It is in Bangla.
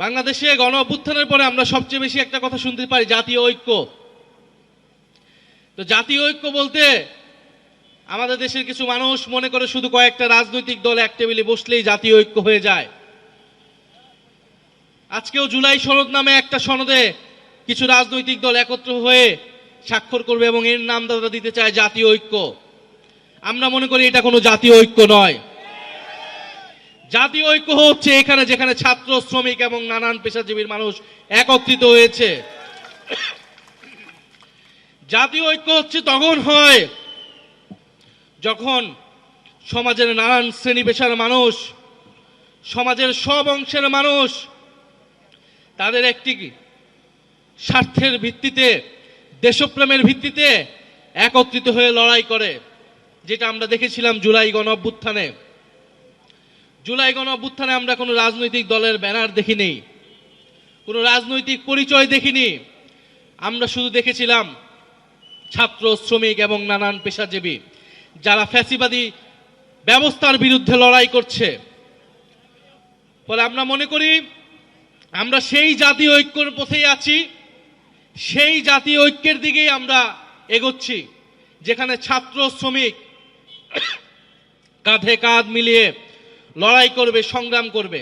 বাংলাদেশে গণ অভ্যুত্থানের পরে আমরা সবচেয়ে বেশি একটা কথা শুনতে পাই, জাতীয় ঐক্য। তো জাতীয় ঐক্য বলতে আমাদের দেশের কিছু মানুষ মনে করে শুধু কয়েকটা রাজনৈতিক দল এক টেবিলে বসলেই জাতীয় ঐক্য হয়ে যায়। আজকেও জুলাই সনদ নামে একটা সনদে কিছু রাজনৈতিক দল একত্র হয়ে স্বাক্ষর করবে এবং এর নাম তারা দিতে চায় জাতীয় ঐক্য। আমরা মনে করি এটা কোনো জাতীয় ঐক্য নয়। জাতীয় ঐক্য হচ্ছে এখানে যেখানে ছাত্র, শ্রমিক এবং নানান পেশাজীবীর মানুষ একত্রিত হয়েছে। জাতীয় ঐক্য হচ্ছে তখন হয় যখন সমাজের নানান শ্রেণী পেশার মানুষ, সমাজের সব অংশের মানুষ তাদের একটি স্বার্থের ভিত্তিতে, দেশপ্রেমের ভিত্তিতে একত্রিত হয়ে লড়াই করে, যেটা আমরা দেখেছিলাম জুলাই গণ অভ্যুত্থানে। জুলাই গণ অভ্যুত্থানে আমরা কোনো রাজনৈতিক দলের ব্যানার দেখিনি, কোনো রাজনৈতিক পরিচয় দেখিনি। আমরা শুধু দেখেছিলাম ছাত্র, শ্রমিক এবং নানান পেশাজীবী যারা ফ্যাসিবাদী ব্যবস্থার বিরুদ্ধে লড়াই করছে। ফলে আমরা মনে করি আমরা সেই জাতীয় ঐক্যের পথেই আছি, সেই জাতীয় ঐক্যের দিকেই আমরা এগোচ্ছি, যেখানে ছাত্র, শ্রমিক কাঁধে কাঁধ মিলিয়ে লড়াই করবে, সংগ্রাম করবে।